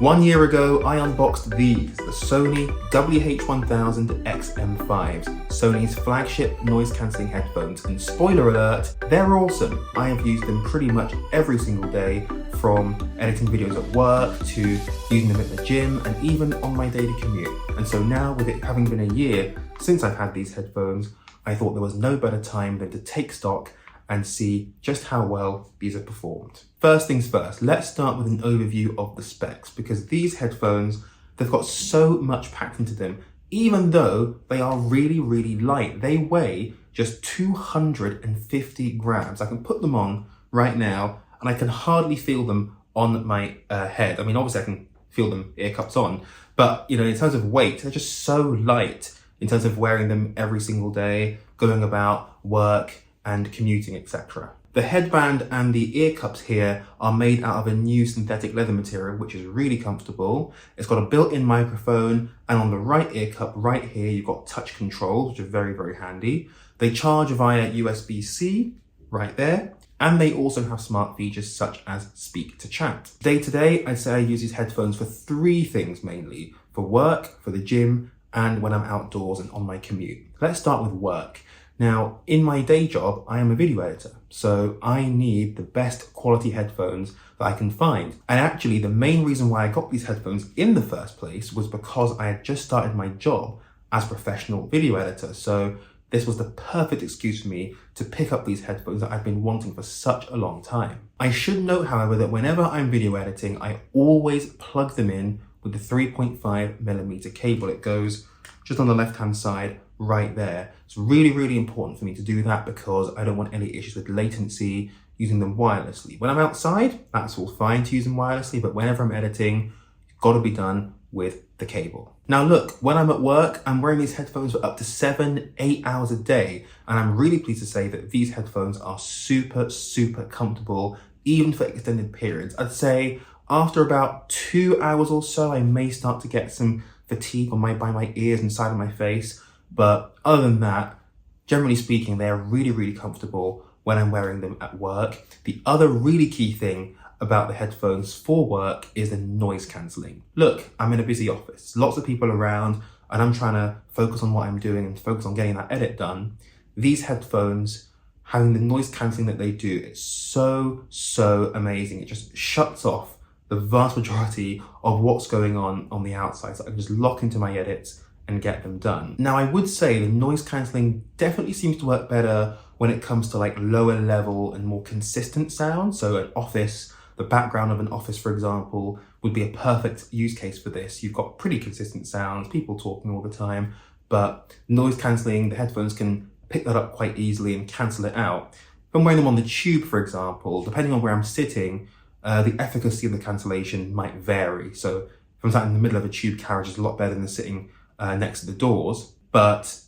1 year ago, I unboxed these, the Sony WH1000-XM5s, Sony's flagship noise-cancelling headphones, and spoiler alert, they're awesome. I have used them pretty much every single day, from editing videos at work to using them at the gym and even on my daily commute. And so now, with it having been a year since I've had these headphones, I thought there was no better time than to take stock and see just how well these have performed. First things first, let's start with an overview of the specs, because these headphones, they've got so much packed into them, even though they are really, really light. They weigh just 250 grams. I can put them on right now and I can hardly feel them on my head. I mean, obviously I can feel them ear cups on, but you know, in terms of weight, they're just so light in terms of wearing them every single day, going about work and commuting, etc. The headband and the ear cups here are made out of a new synthetic leather material, which is really comfortable. It's got a built-in microphone, and on the right ear cup right here, you've got touch controls, which are very, very handy. They charge via USB-C right there, and they also have smart features such as speak to chat. Day to day, I'd say I use these headphones for three things mainly: for work, for the gym, and when I'm outdoors and on my commute. Let's start with work. Now, in my day job, I am a video editor, so I need the best quality headphones that I can find. And actually, the main reason why I got these headphones in the first place was because I had just started my job as a professional video editor. So this was the perfect excuse for me to pick up these headphones that I've been wanting for such a long time. I should note, however, that whenever I'm video editing, I always plug them in with the 3.5mm cable. It goes just on the left-hand side right there. It's really, really important for me to do that because I don't want any issues with latency using them wirelessly. When I'm outside, that's all fine to use them wirelessly, but whenever I'm editing, it's got to be done with the cable. Now look, when I'm at work, I'm wearing these headphones for up to 7-8 hours a day, and I'm really pleased to say that these headphones are super, super comfortable, even for extended periods. I'd say after about 2 hours or so, I may start to get some fatigue by my ears and side of my face. But other than that, generally speaking, they are really, really comfortable when I'm wearing them at work. The other really key thing about the headphones for work is the noise cancelling. Look, I'm in a busy office, lots of people around, and I'm trying to focus on what I'm doing and focus on getting that edit done. These headphones, having the noise cancelling that they do, it's so, so amazing. It just shuts off the vast majority of what's going on the outside. So I can just lock into my edits and get them done. Now, I would say the noise cancelling definitely seems to work better when it comes to like lower level and more consistent sound. So an office, the background of an office, for example, would be a perfect use case for this. You've got pretty consistent sounds, people talking all the time, but noise cancelling, the headphones can pick that up quite easily and cancel it out. If I'm wearing them on the tube, for example, depending on where I'm sitting, the efficacy of the cancellation might vary. So if I'm sat in the middle of a tube carriage, it's a lot better than sitting next to the doors. But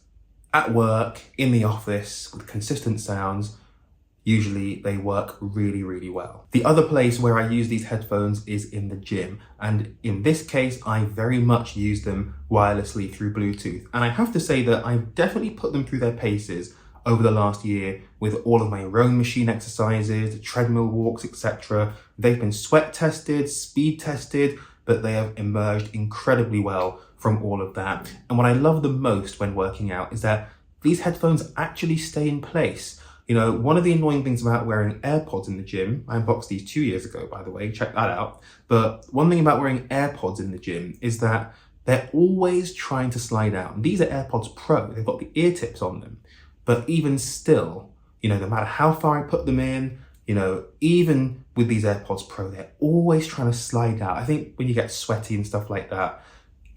at work, in the office, with consistent sounds, usually they work really, really well. The other place where I use these headphones is in the gym. And in this case, I very much use them wirelessly through Bluetooth. And I have to say that I've definitely put them through their paces over the last year with all of my rowing machine exercises, treadmill walks, etc. They've been sweat tested, speed tested, but they have emerged incredibly well from all of that. And what I love the most when working out is that these headphones actually stay in place. You know, one of the annoying things about wearing AirPods in the gym, I unboxed these 2 years ago, by the way, check that out. But one thing about wearing AirPods in the gym is that they're always trying to slide out. And these are AirPods Pro, they've got the ear tips on them. But even still, you know, no matter how far I put them in, you know, even with these AirPods Pro, they're always trying to slide out. I think when you get sweaty and stuff like that,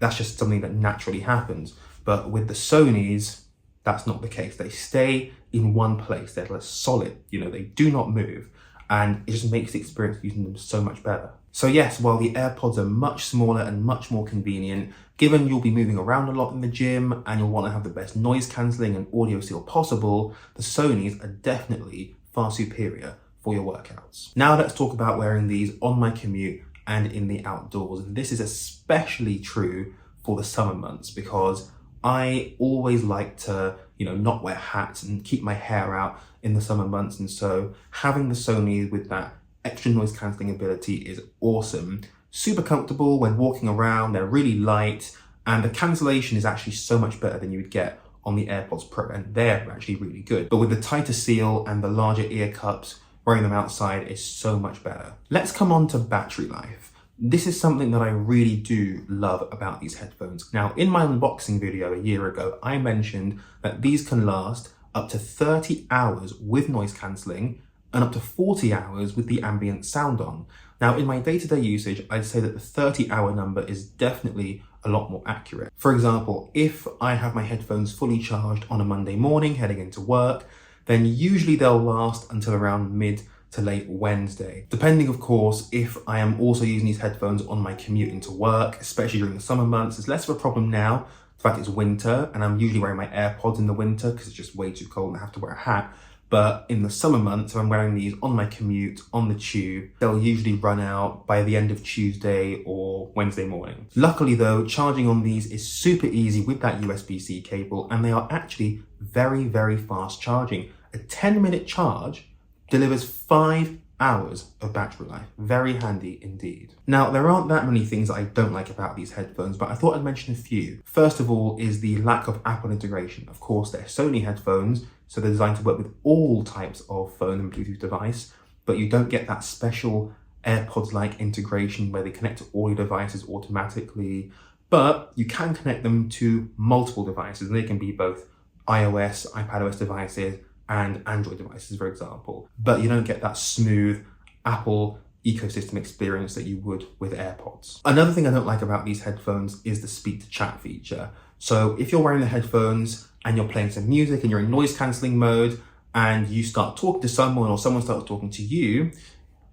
that's just something that naturally happens. But with the Sonys, that's not the case. They stay in one place. They're solid, you know, they do not move. And it just makes the experience using them so much better. So yes, while the AirPods are much smaller and much more convenient, given you'll be moving around a lot in the gym and you'll want to have the best noise cancelling and audio seal possible, the Sonys are definitely far superior for your workouts. Now let's talk about wearing these on my commute and in the outdoors. And this is especially true for the summer months because I always like to, you know, not wear hats and keep my hair out in the summer months. And so having the Sony with that extra noise cancelling ability is awesome. super comfortable when walking around, they're really light, and the cancellation is actually so much better than you would get on the AirPods Pro, and they're actually really good. But with the tighter seal and the larger ear cups, wearing them outside is so much better. Let's come on to battery life. This is something that I really do love about these headphones. Now, in my unboxing video a year ago, I mentioned that these can last up to 30 hours with noise cancelling and up to 40 hours with the ambient sound on. Now, in my day-to-day usage, I'd say that the 30-hour number is definitely a lot more accurate. For example, if I have my headphones fully charged on a Monday morning heading into work, then usually they'll last until around mid to late Wednesday. Depending, of course, if I am also using these headphones on my commute into work, especially during the summer months. It's less of a problem now. In fact, it's winter and I'm usually wearing my AirPods in the winter because it's just way too cold and I have to wear a hat. But in the summer months, if I'm wearing these on my commute, on the tube, they'll usually run out by the end of Tuesday or Wednesday morning. Luckily though, charging on these is super easy with that USB-C cable, and they are actually very, very fast charging. A 10-minute charge delivers 5 hours of battery life. Very handy indeed. Now, there aren't that many things that I don't like about these headphones, but I thought I'd mention a few. First of all is the lack of Apple integration. Of course, they're Sony headphones, so they're designed to work with all types of phone and Bluetooth device, but you don't get that special AirPods-like integration where they connect to all your devices automatically, but you can connect them to multiple devices, and they can be both iOS, iPadOS devices, and Android devices, for example. But you don't get that smooth Apple ecosystem experience that you would with AirPods. Another thing I don't like about these headphones is the speak to chat feature. So if you're wearing the headphones and you're playing some music and you're in noise cancelling mode and you start talking to someone or someone starts talking to you,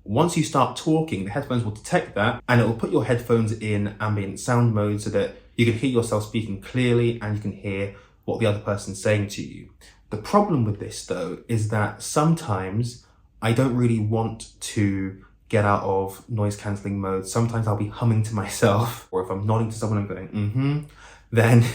once you start talking, the headphones will detect that and it will put your headphones in ambient sound mode so that you can hear yourself speaking clearly and you can hear what the other person's saying to you. The problem with this though is that sometimes I don't really want to get out of noise cancelling mode. Sometimes I'll be humming to myself, or if I'm nodding to someone and going, then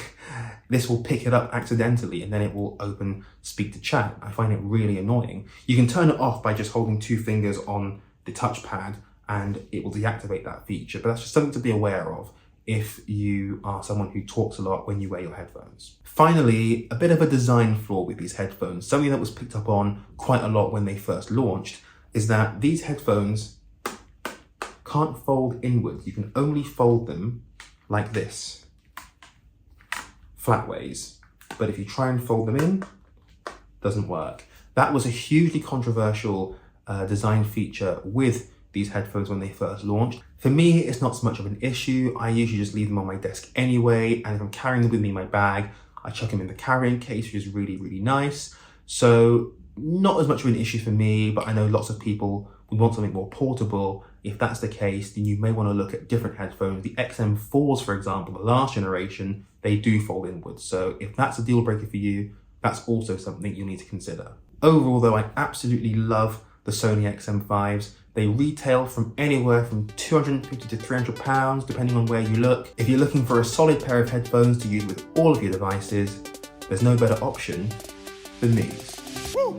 this will pick it up accidentally and then it will open speak to chat. I find it really annoying. You can turn it off by just holding 2 fingers on the touchpad and it will deactivate that feature, but that's just something to be aware of if you are someone who talks a lot when you wear your headphones. Finally, a bit of a design flaw with these headphones, something that was picked up on quite a lot when they first launched, is that these headphones can't fold inwards. You can only fold them like this, flat ways. But if you try and fold them in, it doesn't work. That was a hugely controversial design feature with these headphones when they first launched. For me, it's not so much of an issue. I usually just leave them on my desk anyway, and if I'm carrying them with me in my bag, I chuck them in the carrying case, which is really, really nice. So not as much of an issue for me, but I know lots of people would want something more portable. If that's the case, then you may want to look at different headphones. The XM4s, for example, the last generation, they do fold inwards. So if that's a deal breaker for you, that's also something you need to consider. Overall though, I absolutely love the Sony XM5s. They retail from anywhere from £250 to £300, depending on where you look. If you're looking for a solid pair of headphones to use with all of your devices, there's no better option than these. Woo!